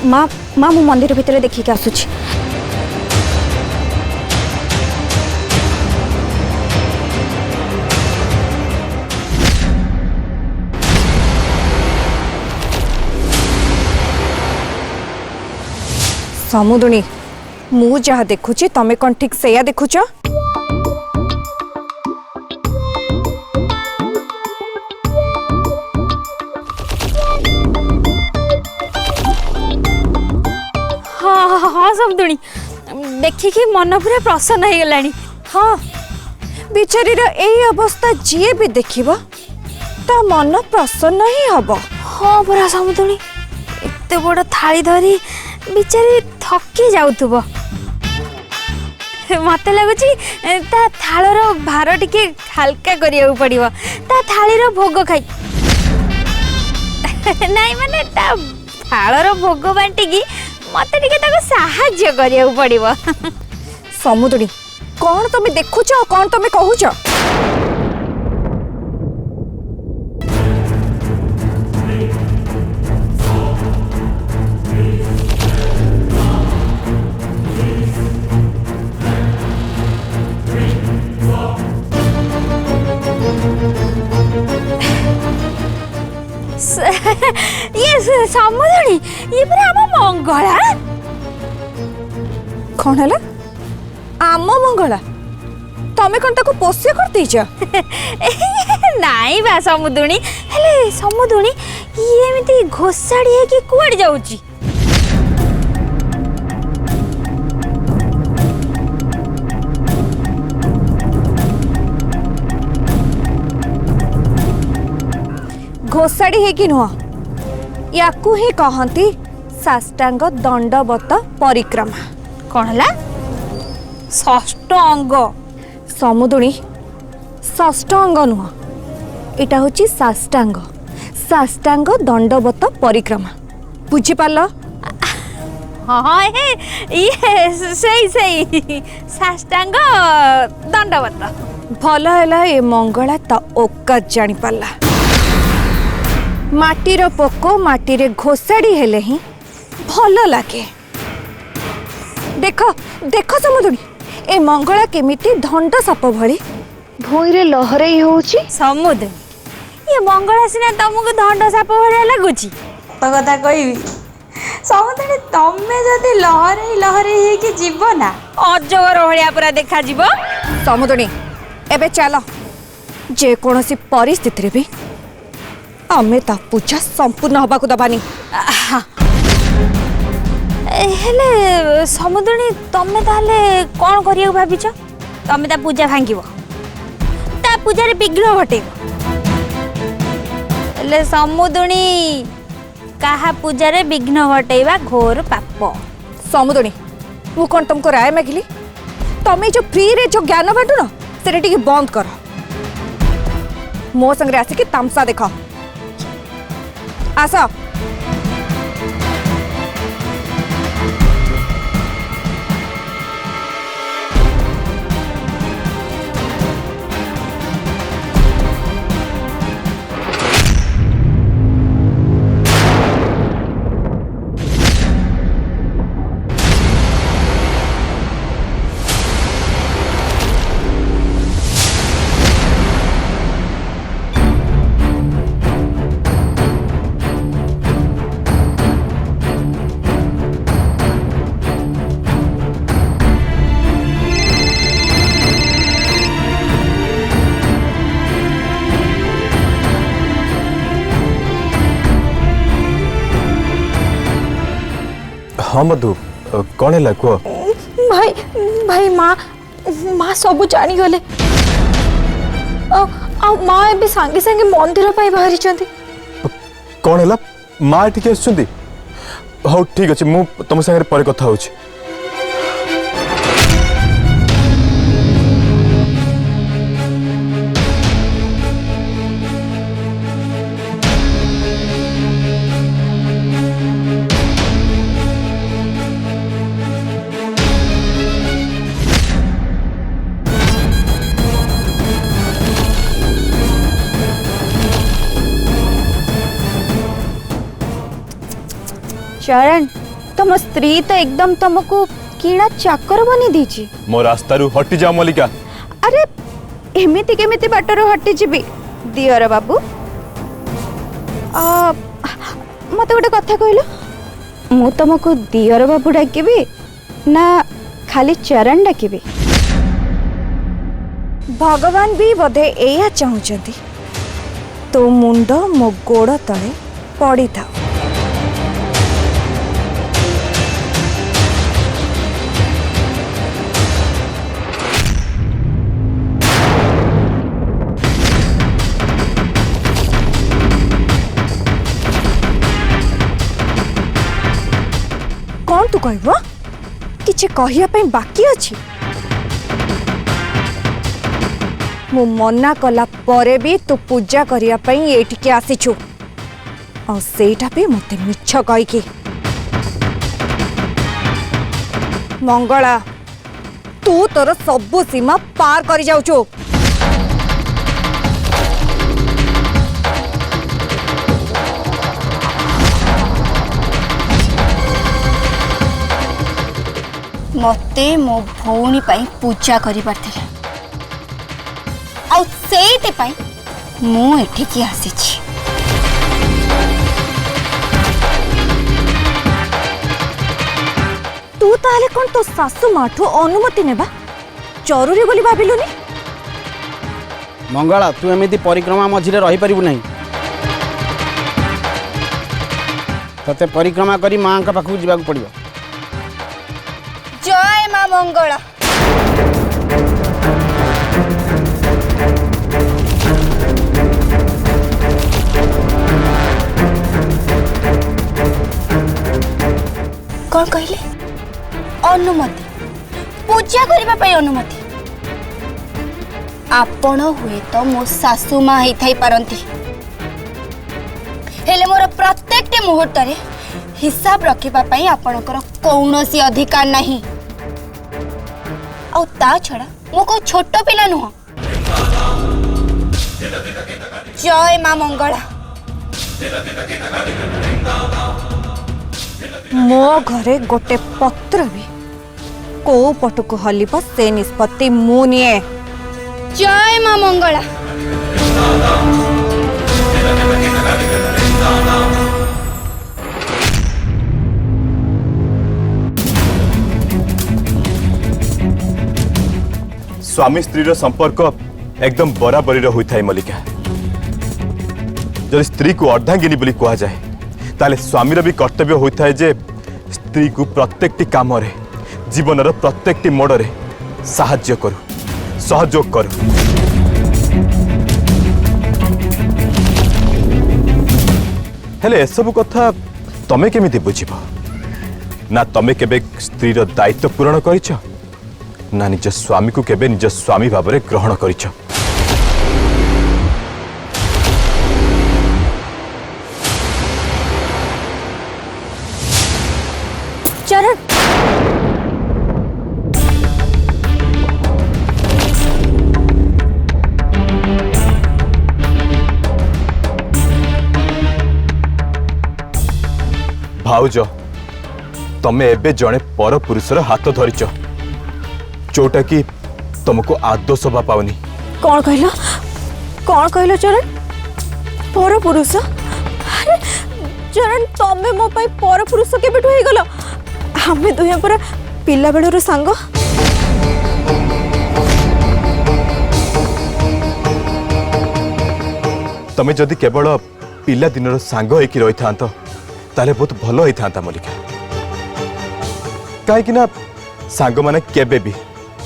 माँ माँ मु मंदिर भितर देखिक आसुची। समुदुणी मु जहाँ देखुची तमे कौन ठीक से देखुच? हाँ हाँ समुदुणी देखिकी मन पूरा प्रसन्न हो गलानी। हाँ बिचारीर यही अवस्था जी भी देखिबो ता मन प्रसन्न ही हब। हाँ पूरा समुदुणी एते बड़ थाली धरी बिचारी थकी जाउथुबो। मते लगुची ता थालर भार टिके हल्का करिया पड़िबो ता थालीर भोग खाई नाई माने ता थालर भोग बांटिकी मते टिके ताको सहाय्य करिया पड़िबो। समुदुणी कौन तमे देखुच कौन तमे कहूच? ये समुदुणी ये पूरा आम मंगला कौन है आम मंगला? तमे कौन ताको पोष्य कर दीच? नाई बा समुदुणी हेले समुदुणी ये एमिति घोषाड़ी है कि कुआड़ जाउची? घोषाड़ी है कि नुह याकू ही कहती साष्टांग दंडवत परिक्रमा। कौन है षष्ठ अंग? समुदुणी षष्ठ अंग नुह इटा हूँ साष्टांग साष्टांग दंडवत परिक्रमा बुझी पाल? हाँ ये सही सही साष्टांग दंडवत। भल है ये मंगला ता औकात जानी पाला। माटीर पोको माटीरे घोषाड़ी हेले ही भल लगे। देख देख समुदुणी ए मंगला केमिति दंड साप भली भूईरे लहरई होउची। समुदुणी ये मंगला सिना तुमको दंड साप भलिया लगुची? तो कथा कहबी समुदुणी तमे जदि लहरई हे कि जीव ना अजगर भलिया पूरा देखा जीव। समुदुणी एबे चलो जे कोनोसी परिस्थिति रे भी आमे ता पूजा संपूर्ण हबा को दबानी। हेले समुदुणी तमे ताले कौन करिया भाबिच? तमे ता पूजा भांगिबो ता पूजा रे विघ्न घटेबो। हेले समुदुणी काहा पूजा रे विघ्न घटेबा घोर पाप। समुदुणी मु कौन तुमको राय मागिली? तमे जो फ्री रे जो ज्ञान बांटू ना सेटा टिके बंद कर। मो संगे आसिक तमसा देख आस। हाँ मधु कौन है कह? भाई भाई माँ माँ सब जानी गले माँ ए सांगे सांगे मंदिर पाई बाहरी चंदी। कौन है माँ टिके आसुंदी? हाँ ठीक अच्छे मु तुम सागर पर कथा होची। चरण तम स्त्री तो एकदम तुमको किणा चाकर बनी दीची। मो रास्तारू हटी जाओ मल्लिका। अरे एमिति केमिति बाटर हटी जीवी दियर बाबू। मत गोटे कथा कहलो, मु तुमको दियर बाबू डाकिबी ना खाली चरण डाकिबी? भगवान भी बोधे एया चाहूचंती तो मुंड मो गोड़ तले पड़ी था। कौन तू कहब किछि कहिया पे बाकी अछि? मु मना कला परे भी तू पूजा करिया पे एठिके आसीछु और सेटा भी मते मिछ कहि की। मंगला तू तोर सब सीमा पार करि जाउछु। मते मो भौणी पाई पूजा करि परथिले आ सेते पाई मु एठी की आसीछि। तू ताले कोन तो सासु माठो अनुमति नेबा जरूरी बोली भाबिलुनी? मंगला तू एमिति परिक्रमा मझिरे रही परिबु नहीं। तते परिक्रमा करी मां का पाखु जिबाक पड़िबो। जय मां मंगला। कौन कहले? अनुमति पूजा करबा पई अनुमति? आपण हुए तो मो सासु मां ही थाई पारंती, हेले मोर प्रत्येक मुहूर्त रे हिसाब रखिबा पई आपणकर कौनसी अधिकार नहीं। आ ता छड़ा मो को छोटो पिला नुह। जय मां मंगला। मो घरे गोटे पत्र भी को पटको हलिब से निष्पत्ति मु निए। जय मां मंगला। स्वामी स्त्री संपर्क एकदम बराबरी होता है मल्लिका। जब स्त्री को अर्धांगिनी बोली कहा जाए ताले स्वामीर भी कर्तव्य होता है जे स्त्री को प्रत्येकटी काम रे जीवन प्रत्येकटी मोड़ रे साहाय्य करू सहयोग करू। हेले एसबु कथा तमे केमिति बुझिब? ना तमे केबे स्त्रीर दायित्व पूरण करिछ ना निज स्वामी को केबे निज स्वामी भाव में ग्रहण करिछ। चरण भाउज तमे एबे जड़े पर पुरुषर हाथ धरिच जोटा कि तुमको आदो शोभा पावनी। कौन कहलो? कौन कहलो चरण? पर पुरुष? अरे चरण तमे मो पाई पर पुरुष केबेठु हे गलो? हमें दुहे पर पिला बेलर सांग। तमे जदि केवल पिला दिनर सांग होइकी रही था ताले बहुत भलो होई था मल्लिका। काहे कि ना सांग माने केबे भी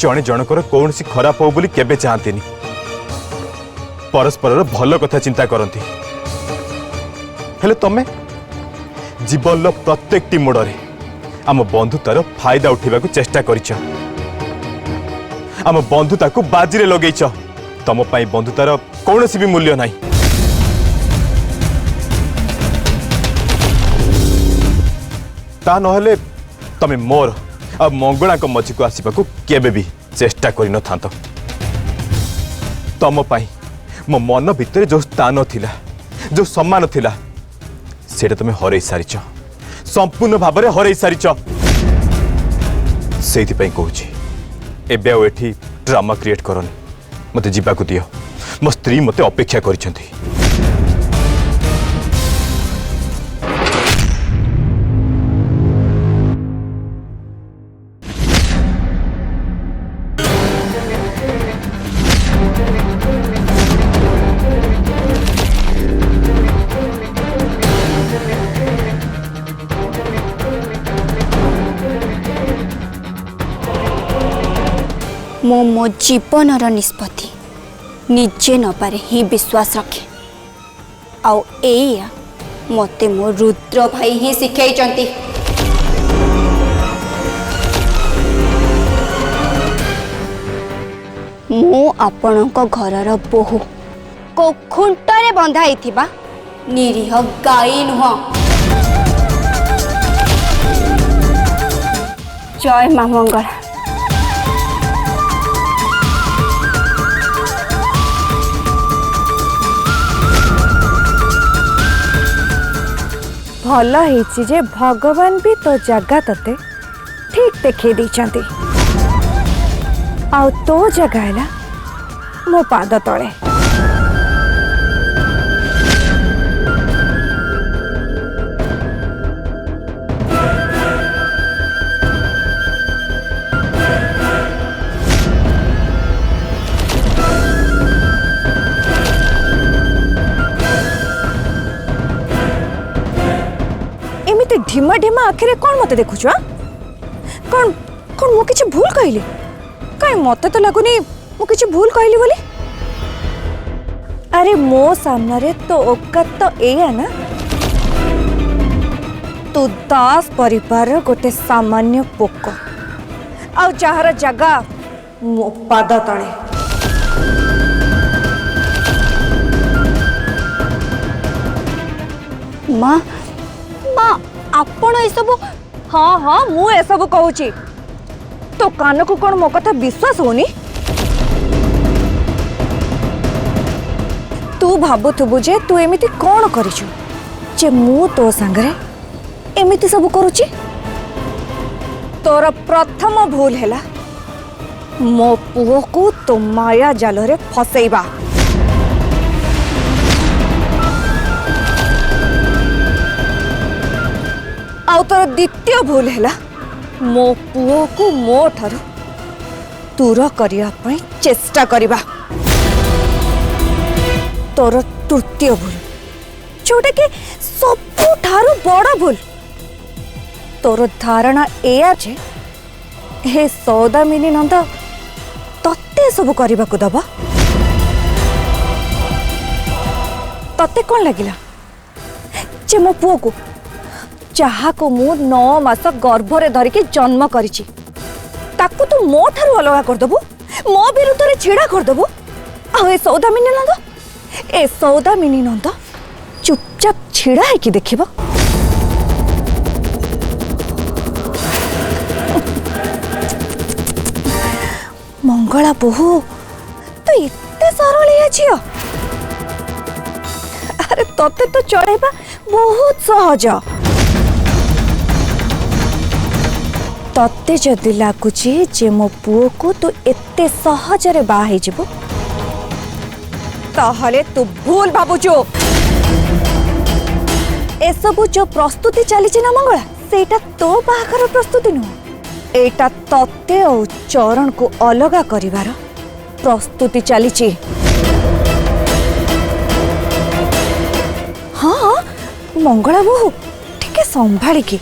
जणे जनकर कौन सी खराब हो बोली केबे चाहंतीनी, परस्पर भल कथा चिंता करती। हेले तमे जीवन प्रत्येकटी मोड़े आम बंधुतार फायदा उठा चेष्टा करिछ। आम बंधुता को बाजी लगेइछ। तम पाई बंधुतार कौन भी मूल्य नहीं। ता नहले तमे मोर आ मंगला मझी को आसवा केबे भी चेष्टा कर न था। तम पाई मो मन भितर जो स्थान थिला जो सम्मान थिला सेटा तमे हरई सारिछ। संपूर्ण भाव में हरई सारिच से कहूँ एबे आउ एठी ड्रामा क्रिएट करनी मते जीवाकू दियो मो स्त्री मते अपेक्षा करिसेंती। मो जीवनर निष्पत्ति निजे नबारे ही विश्वास रखे आउ एया मते मो रुद्र भाई ही शिखाई। मु आपणक घरर बोहू को खुंटरे बंधा होइथिबा निरीह गाई नुह। जय मां मंगला। भल होइछि जे भगवान भी तो जगह तते ठीक देखै दैछंती आउ तो जगह है मो पाद तले। एमती ढिमा ढिमा आखिरे कौन मत देखुच कौन कौन मु किछि भूल कहली कहीं मत तो लगुनी मु किछि भूल कहली बोली। अरे मो सामने तो औकात तो एया ना तू दास परिवार गोटे सामान्य पोक आउ जहार जगह मो पाद तले। माँ माँ आपण ए सब हाँ हाँ मु ए सब कहूची तो कान को कौन मो कथा विश्वास होनी। तू भाबुथुबु जे तू एमिति कौन करिछु जे मु तो संगरे एमिति सब करूची। तोर प्रथम भूल हैला मो पुओ को तो माया जाल रे फसैबा। आउ तोर द्वितीय भूल हैला मो पुओ को मो ठारू दूर करिया पई चेष्टा करिबा। तोर तृतीय भूल जोटा कि सबु ठारू बड़ भूल तोर धारणा एया जे हे सौदामिनी नंद तत्ते सब करबा को दबा। तत्ते कौन लगिला जे मो पुओ को जहा को मु 9 मास गर्भरे धरिकी जन्म करिछि ताकू तू मो ठारू अलगा कर दबु मो विरुद्ध रे छिड़ा कर दबु। आ ए सौदामिनी नंद चुपचाप छिड़ा है कि देखिबो। मंगला बहु तू इतने सरल झियो। अरे तते तो चढ़ेबा बहुत सहज। तते जदि लागुची जे मो पुओ को तू एते सहजरे बाहे जिबो ताहले तू भूल भाबुचो। ए सब जो प्रस्तुति चली ना मंगला सेटा तो बाहागर प्रस्तुति नुह एटा तते और चरण को अलगा करिवार प्रस्तुति चली। हाँ मंगला बहु टिके संभाली की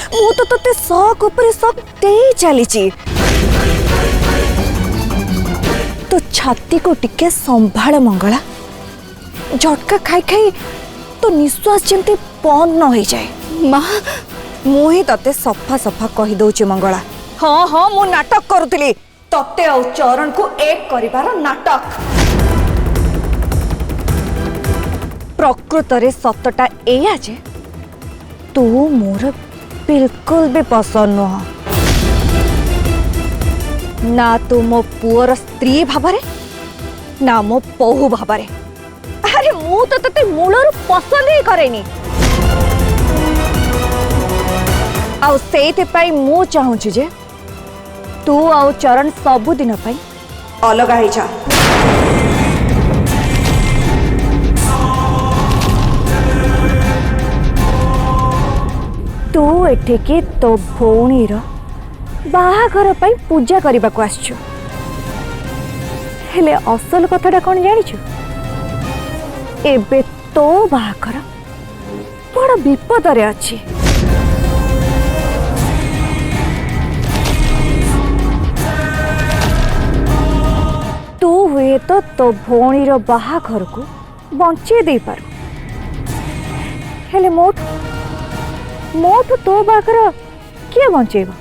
मु तो तते शौक ऊपर शौक दे चली। तो छाती को टिके संभाल मंगला झटका खाई खाई तो निश्वास जमती बंद न हो जाए। माँ मु ही तते सफा सफा कही दउची मंगला। हाँ हाँ मु नाटक करुतली तते और चरण को एक करिवार नाटक। प्रकृत रे सतटा एया जे तू मोर बिल्कुल भी पसंद नुह ना तू मो पुअर स्त्री भावरे ना मो बहु भावरे। अरे मु तो तते मूलर पसंद ही करेनी। आउ सेइथिपाई मु चाहूची जे तू आउ चरण सबु दिन पाई अलगा ही जा। तू एठिके तो भौणीर बाहाघर पाई पूजा करने को आसछु हेले असल कथाटा कौन जानिछु एबे तो बाहाघर बड़ विपद रे अछि। तू हुए तो भौणीर बाहाघर को बंचे दे पारू हेले मोठू तो बाहाघर किए बंचेबा।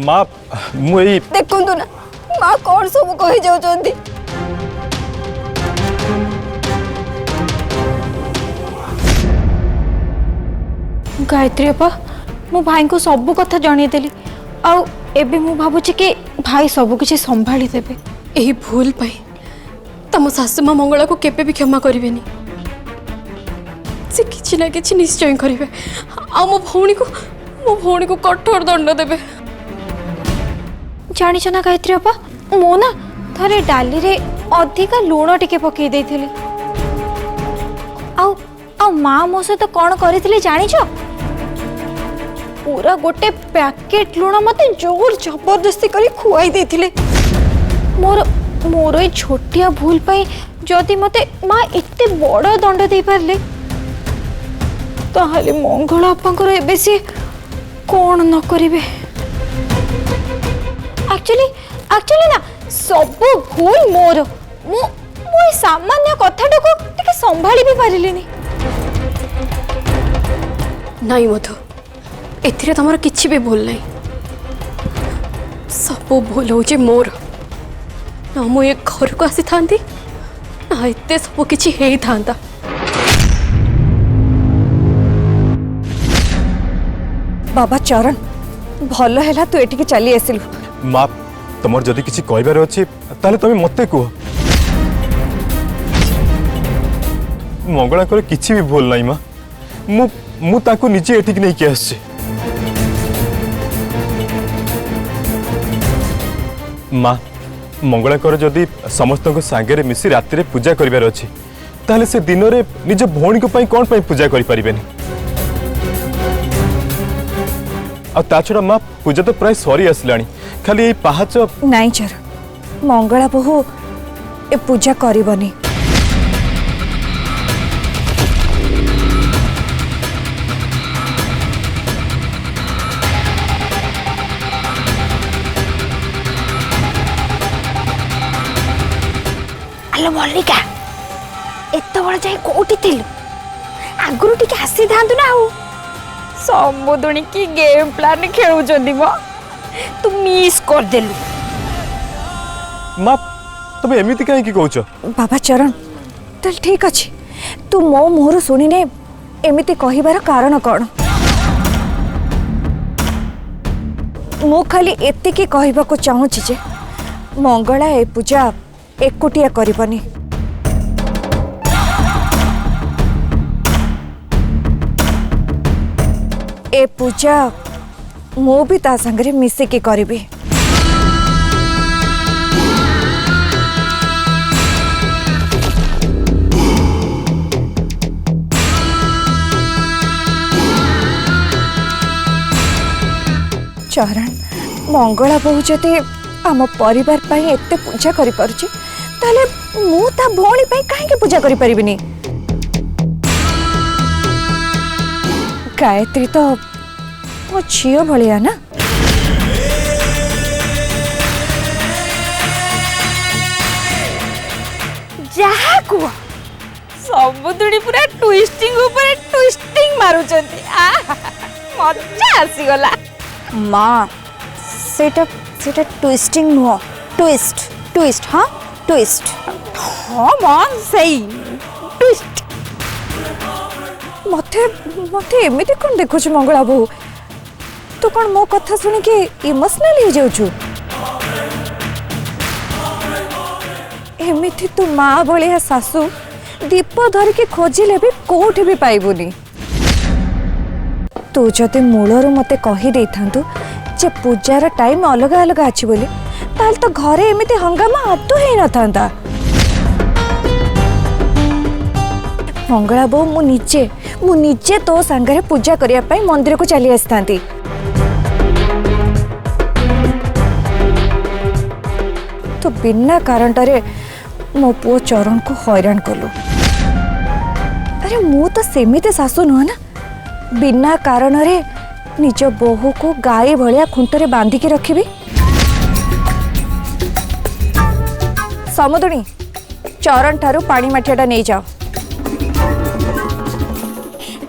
माँ मुई देखु ना माँ कौन सब कही जाउछंती। गायत्री अपा मो भाई को सब कथा जनईदेली आउ एबे मु भाबुची कि भाई सब किछि संभाली देबे। एही भूल पाई तम सासु माँ मंगला को केबे भी क्षमा करिवेनी से किछि ना किछि निश्चय करिवे आ मो भौणी को कठोर दंड देबे। जानिछ ना गायत्री अपा मो ना थरे डाली रे अधिका लूण टिके पकई देइथिली आउ माँ मो सहित कौन करथिले जानिछ पूरा गोटे पैकेट लूण मते जोर जबरदस्ती करी खुआई देथिले। मोर ए छोटिया भूल पाई जदि मते माँ एते बड़ दंड दे पारले ताहले मंगला अपांकर एबे से कौन न करिवे। एक्चुअली ना सब भूल मोर मु सामान्य कथाटा को टिके संभाली भी पारिलिनी। नहीं मधु एथिरे तमर किछि भी भूल नहीं सब भूल होचे मोर ना मु ए घर को आसी थांती ना एते सब किछि हेई थांता। बाबा चरण भल है तू एटिके चली आसिलु। माँ तुमर जदि किछि कहबार अछि ताले तुम मते कह मंगला करे किछि भी भूल नहीं माँ मु ताको निजे एटिक नहीं के आछे। माँ मंगला करे जदि समस्त को सांगे मिसी राति पूजा करिवार अछि ताले से दिन रे निज भौणी को पई कोन पई पूजा करि परिबेनी आ ता छड़ा माँ पूजा तो प्राय सरी आसलानी खाली ए पाहाच नाई चर मंगला बहु ए पूजा करबनी। आलो मल्लिका एत बड़ जाई कोठी थिलु आगुरु टिके आसी थांतु ना आउ समुदुणी की गेम प्लान खेलुचंदी मो तू मिस कर देलु। माँ तुम एमिति काहे की कहउछ बाबा चरण तल ठीक अछि तू मो मोहरु सुनिने एमिति कहिबार कारण कोन मो खाली एतिकी कहबाको चाहूछि जे मंगला ए पूजा एकुटिया करबनी। ए पूजा मो भी ता संगरे मिसिकी करिबी। चरण मंगला बहु जदि आम परिवार पाई एते पूजा करि पारुची ताले मु ता भौणी पाई काहे के पूजा करि परिबिनी। गायत्री तो मो झियो भलिया ना जहा कुआ सबुदुड़ी पूरा ट्विस्टिंग ऊपर ट्विस्टिंग मारुचंती मजा आसी गला। माँ सेटा ट्विस्टिंग नुह ट्विस्ट हाँ ट्विस्ट हाँ माँ सही ट्विस्ट मते एमिति कौन देखुछ मंगला बहु तू कौन मो कथा सुनी कि इमोशनल हो जाऊछु? एमिति तू माँ भलिया सासू दीप धरिकी खोजिले भी कोठी भी पाइबुनी। तू जदि मूलरू मते कही दे थांतु जे पूजार टाइम अलग अलग अछि बोली ताल तो घरे एमिति हंगामा आदो हे न थांता। मंगला बो मु निजे तो संगरे पूजा करिया पई मंदिर को चली आस्तांती। तो बिना कारण टारे मो पुओ चरण को हैरान कलु। अरे मु तो सेमिते सासू नुह ना, बिना कारण रे निज बोहू को गाई भलिया खुंटरे बांधी के रखिबी। समुदुणी चरण ठारू पानी माठियाटा नहीं जाओ।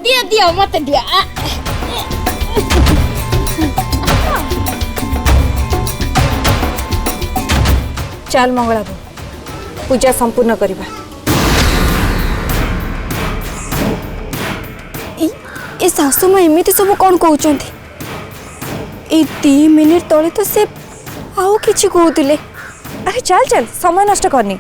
दिया दिया मत दिया। चल मंगला बो पूजा संपूर्ण करिबा। ए सासू माँ एमती सब कौन कहते? ए 2 मिनिट तले तो से आउ किछि कहउतिले। अरे चल चल समय नष्ट करनी।